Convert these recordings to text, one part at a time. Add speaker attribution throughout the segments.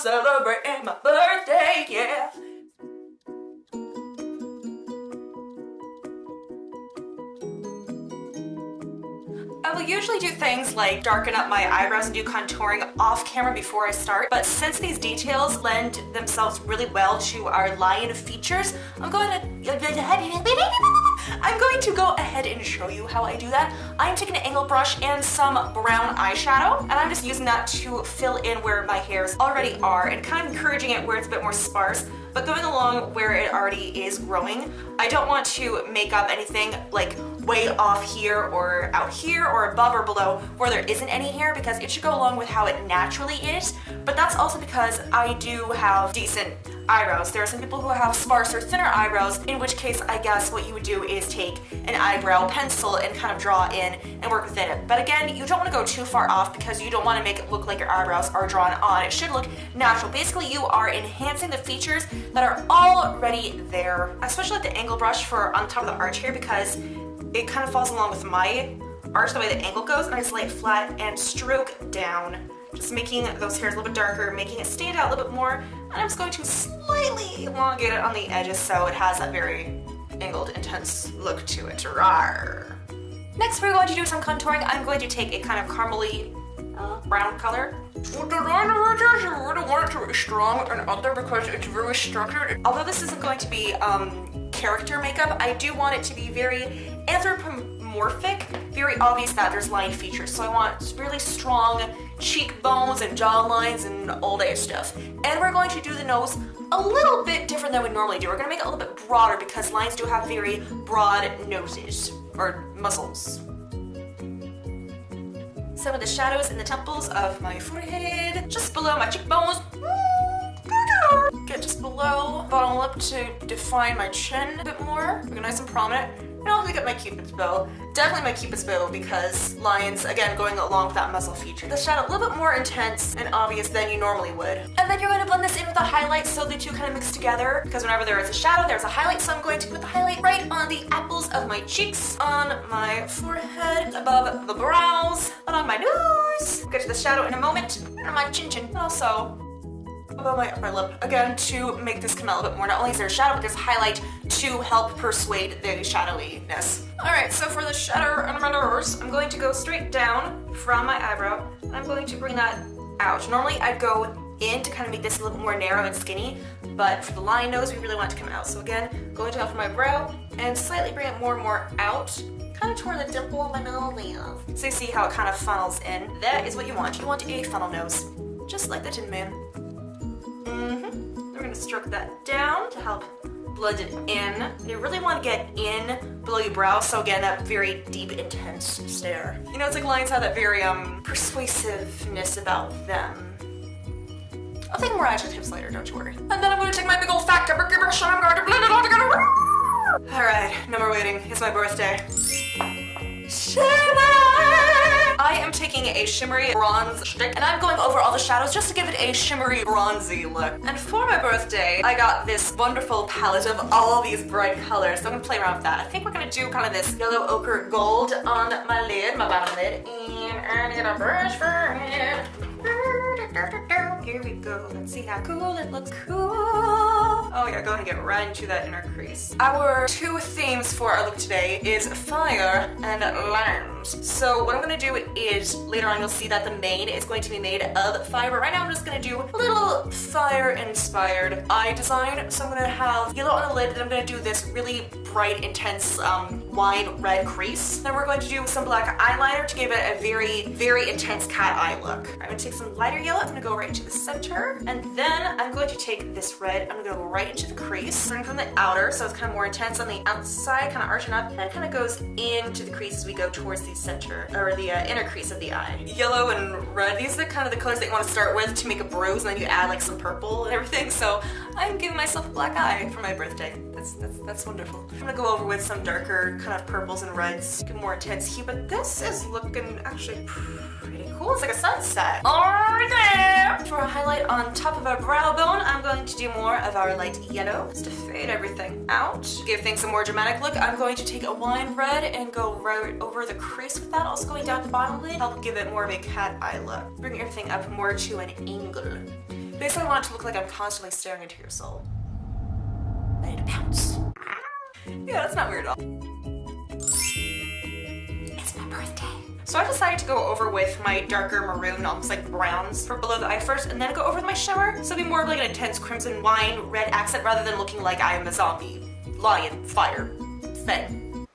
Speaker 1: celebrating my birthday, yeah. I will usually do things like darken up my eyebrows and do contouring off camera before I start, but since these details lend themselves really well to our lion features, I'm going to go ahead and show you how I do that. I'm taking an angle brush and some brown eyeshadow, and I'm just using that to fill in where my hairs already are and kind of encouraging it where it's a bit more sparse, but going along where it already is growing. I don't want to make up anything like way off here or out here or above or below where there isn't any hair, because it should go along with how it naturally is. But that's also because I do have decent eyebrows. There are some people who have sparser, thinner eyebrows, in which case I guess what you would do is take an eyebrow pencil and kind of draw in and work within it. But again, you don't want to go too far off because you don't want to make it look like your eyebrows are drawn on. It should look natural. Basically, you are enhancing the features that are already there. I especially like the angle brush for on top of the arch here because it kind of falls along with my arch, the way the angle goes, and I just lay it flat and stroke down, just making those hairs a little bit darker, making it stand out a little bit more. And I'm just going to slightly elongate it on the edges so it has that very angled, intense look to it. Rawr. Next, we're going to do some contouring. I'm going to take a kind of caramely brown color. With the liner ridges, you really want it to be strong and out there because it's very structured. Although this isn't going to be character makeup, I do want it to be very anthropomorphic, very obvious that there's line features. So I want really strong cheekbones and jawlines and all that stuff. And we're going to do the nose a little bit different than we normally do. We're going to make it a little bit broader because lions do have very broad noses, or muzzles. Some of the shadows in the temples of my forehead, just below my cheekbones. Get just below, bottom lip to define my chin a bit more, make it nice and prominent. And I'll pick up my Cupid's bow. Definitely my Cupid's bow because lions, again, going along with that muzzle feature. The shadow a little bit more intense and obvious than you normally would. And then you're going to blend this in with a highlight so the two kind of mix together, because whenever there is a shadow, there's a highlight. So I'm going to put the highlight right on the apples of my cheeks, on my forehead, above the brows, and on my nose. We'll get to the shadow in a moment, and on my chin, and also above my upper lip, again, to make this come out a little bit more. Not only is there a shadow, but there's a highlight to help persuade the shadowiness. Alright, so for the shadow on my nose, I'm going to go straight down from my eyebrow, and I'm going to bring that out. Normally I'd go in to kind of make this a little more narrow and skinny, but for the lion nose, we really want it to come out. So again, going down from my brow, and slightly bring it more and more out, kind of toward the dimple of my nose. So you see how it kind of funnels in. That is what you want. You want a funnel nose, just like the Tin Man. We're going to stroke that down to help blend it in. You really want to get in below your brow, so again, that very deep, intense stare. You know, it's like lions have that very persuasiveness about them. I'll take more adjectives later, don't you worry. And then I'm going to take my big old fat brush and I'm going to blend it all together. Alright, no more waiting. It's my birthday. I am taking a shimmery bronze stick and I'm going over all the shadows just to give it a shimmery bronzy look. And for my birthday, I got this wonderful palette of all these bright colors. So I'm gonna play around with that. I think we're gonna do kind of this yellow ochre gold on my lid, my bottom lid. And I'm gonna brush for it. Here we go. Let's see how cool it looks. Cool. Oh yeah, go ahead and get right into that inner crease. Our two themes for our look today is fire and lions. So what I'm going to do is, later on you'll see that the mane is going to be made of fire, but right now I'm just going to do a little fire-inspired eye design. So I'm going to have yellow on the lid, and I'm going to do this really bright, intense wine red crease. Then we're going to do some black eyeliner to give it a very, very intense cat eye look. I'm going to take some lighter yellow, I'm going to go right into the center, and then I'm going to take this red, I'm going to go right into the crease, starting from the outer, so it's kind of more intense on the outside, kind of arching up, and it kind of goes into the crease as we go towards the center, or the inner crease of the eye. Yellow and red, these are kind of the colors that you want to start with to make a bruise, and then you add like some purple and everything, so I'm giving myself a black eye for my birthday. That's wonderful. I'm gonna go over with some darker kind of purples and reds, more intense hue, but this is looking actually pretty cool. It's like a sunset. Alright then! For a highlight on top of our brow bone, I'm going to do more of our light yellow, just to fade everything out. Give things a more dramatic look, I'm going to take a wine red and go right over the crease with that, also going down the bottom lid, help give it more of a cat eye look. Bring everything up more to an angle. Basically, I want it to look like I'm constantly staring into your soul. Ready to pounce. Yeah, that's not weird at all. It's my birthday. So I decided to go over with my darker maroon, almost like browns, for below the eye first, and then go over with my shimmer. So it'll be more of like an intense crimson wine red accent rather than looking like I am a zombie lion fire thing.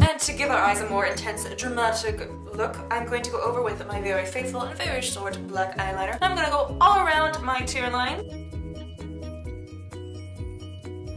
Speaker 1: And to give our eyes a more intense, dramatic look, I'm going to go over with my very faithful and very short black eyeliner. I'm going to go all around my tear line.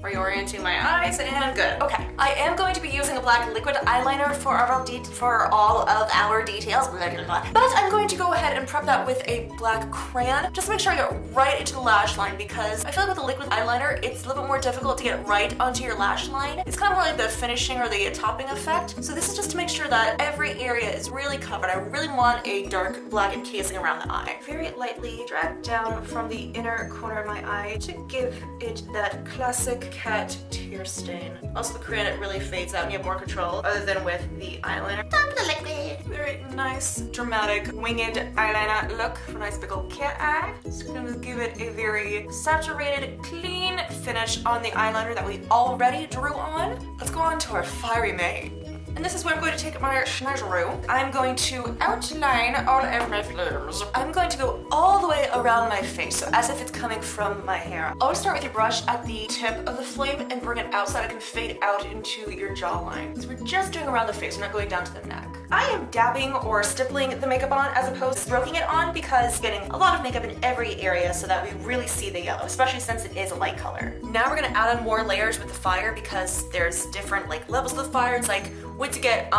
Speaker 1: Reorienting my eyes, and good. Okay, I am going to be using a black liquid eyeliner for all of our details, but I'm going to go ahead and prep that with a black crayon, just to make sure I get right into the lash line, because I feel like with a liquid eyeliner, it's a little bit more difficult to get right onto your lash line. It's kind of more like the finishing or the topping effect. So this is just to make sure that every area is really covered. I really want a dark black encasing around the eye. Very lightly drag down from the inner corner of my eye to give it that classic cat tear stain. Also, the crayon, it really fades out and you have more control other than with the eyeliner. Time for the liquid. Very nice, dramatic, winged eyeliner look for a nice big old cat eye. Just gonna give it a very saturated, clean finish on the eyeliner that we already drew on. Let's go on to our fiery main. And this is where I'm going to take my schneideroo. I'm going to outline all of my flares. I'm going to go all the way around my face, so as if it's coming from my hair. Always start with your brush at the tip of the flame and bring it out so that it can fade out into your jawline. So we're just doing around the face, we're not going down to the neck. I am dabbing or stippling the makeup on as opposed to stroking it on, because getting a lot of makeup in every area so that we really see the yellow, especially since it is a light color. Now we're gonna add on more layers with the fire, because there's different levels of the fire. It's like when to get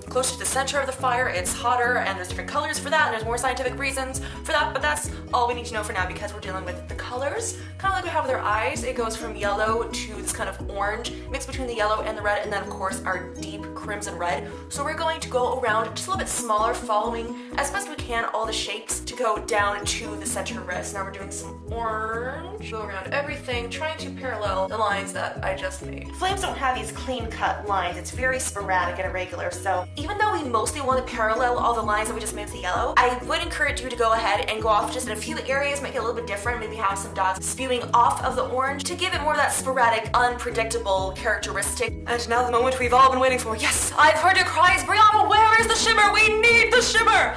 Speaker 1: closer to the center of the fire, it's hotter, and there's different colors for that, and there's more scientific reasons for that, but that's all we need to know for now because we're dealing with the colors. Kind of like we have with our eyes, it goes from yellow to this kind of orange, mixed between the yellow and the red, and then of course our deep crimson red. So we're going to go around just a little bit smaller, following as best we can all the shapes to go down to the center red. So now we're doing some orange, go around everything, trying to parallel the lines that I just made. Flames don't have these clean-cut lines, it's very sporadic and irregular, so even though we mostly want to parallel all the lines that we just made with the yellow, I would encourage you to go ahead and go off just in a few areas, make it a little bit different, maybe have some dots spewing off of the orange to give it more of that sporadic, unpredictable characteristic. And now the moment we've all been waiting for. Yes, I've heard your cries, Brianna, where is the shimmer? We need the shimmer!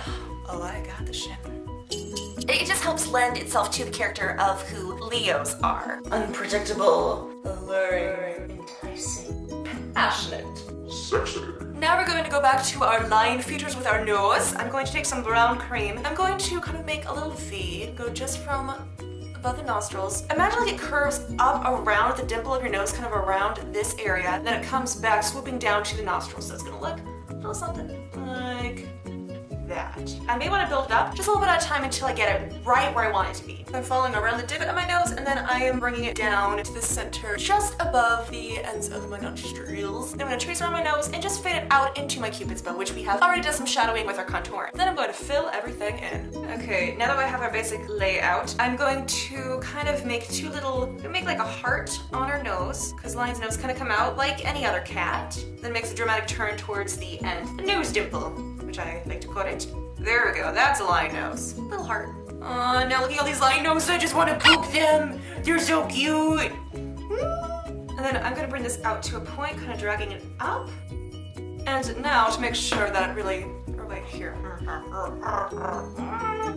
Speaker 1: Oh, I got the shimmer. It just helps lend itself to the character of who Leos are. Unpredictable, alluring, enticing, passionate, sexy. Now we're going to go back to our line features with our nose. I'm going to take some brown cream. I'm going to kind of make a little V, go just from above the nostrils. Imagine like it curves up around the dimple of your nose, kind of around this area, then it comes back, swooping down to the nostrils. So it's gonna look a little something like that. I may want to build it up just a little bit at a time until I get it right where I want it to be. I'm following around the divot of my nose, and then I am bringing it down to the center, just above the ends of my nostrils. Then I'm going to trace around my nose and just fade it out into my Cupid's bow, which we have already done some shadowing with our contour. Then I'm going to fill everything in. Okay, now that I have our basic layout, I'm going to kind of make make like a heart on our nose, because Lion's nose kind of come out like any other cat. Then makes a dramatic turn towards the end. The nose dimple, which I like to put it. There we go, that's a lion nose. Little heart. Now looking at all these lion noses, I just want to poke them. They're so cute. And then I'm gonna bring this out to a point, kind of dragging it up. And now to make sure that it really, right here.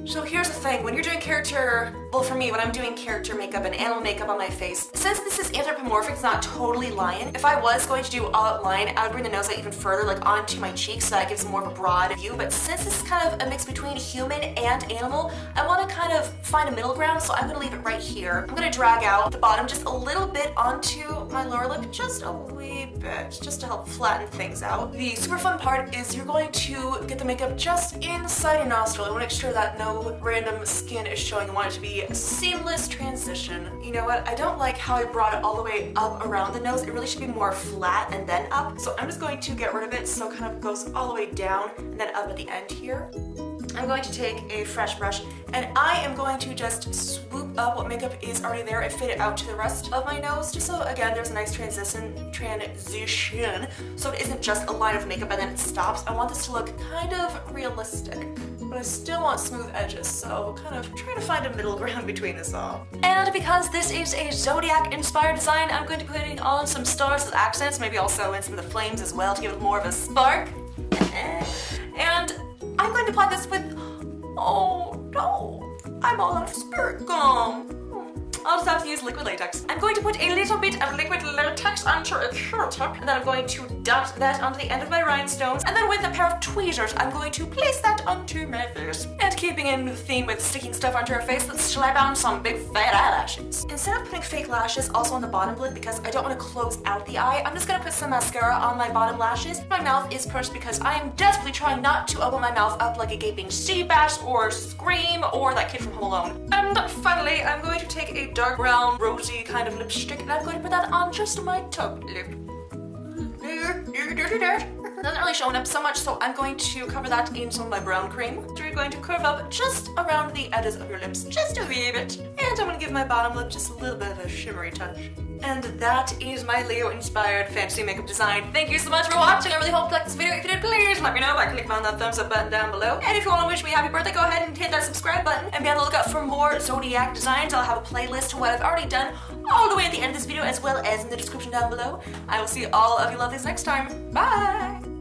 Speaker 1: So here's the thing, when you're doing character, well for me, when I'm doing character makeup and animal makeup on my face, since this is anthropomorphic, it's not totally lion, if I was going to do all out lion, I would bring the nose out even further, like onto my cheeks, so that gives more of a broad view. But since this is kind of a mix between human and animal, I want to kind of find a middle ground, so I'm going to leave it right here. I'm going to drag out the bottom just a little bit onto my lower lip, just a wee bit, just to help flatten things out. The super fun part is you're going to get the makeup just inside your nostril. I want to make sure that no random skin is showing. I want it to be a seamless transition. You know what? I don't like how I brought it all the way up around the nose. It really should be more flat and then up. So I'm just going to get rid of it so it kind of goes all the way down and then up at the end here. I'm going to take a fresh brush and I am going to just swoop up what makeup is already there and fit it out to the rest of my nose, just so again there's a nice transition so it isn't just a line of makeup and then it stops. I want this to look kind of realistic, but I still want smooth edges, so kind of trying to find a middle ground between this all. And because this is a Zodiac inspired design, I'm going to be putting on some stars as accents, maybe also in some of the flames as well to give it more of a spark. And I'm going to apply this with, oh no, I'm all out of spirit gum. I'll just have to use liquid latex. I'm going to put a little bit of liquid latex onto a Q-tip, and then I'm going to dot that onto the end of my rhinestones, and then with a pair of tweezers, I'm going to place that onto my face. And keeping in the theme with sticking stuff onto our face, let's slap on some big fat eyelashes. Instead of putting fake lashes also on the bottom lid, because I don't want to close out the eye, I'm just going to put some mascara on my bottom lashes. My mouth is pursed because I am desperately trying not to open my mouth up like a gaping sea bass or Scream or that kid from Home Alone. And finally, I'm going to take a dark brown, rosy kind of lipstick, and I'm going to put that on just my top lip. Doesn't really show up so much, so I'm going to cover that in some of my brown cream. So you're going to curve up just around the edges of your lips, just a wee bit. And I'm going to give my bottom lip just a little bit of a shimmery touch. And that is my Leo-inspired fantasy makeup design. Thank you so much for watching. I really hope you liked this video. If you did, please let me know by clicking on that thumbs up button down below. And if you want to wish me a happy birthday, go ahead and hit that subscribe button. And be on the lookout for more Zodiac designs. I'll have a playlist to what I've already done all the way at the end of this video, as well as in the description down below. I will see all of you lovelies next time. Bye!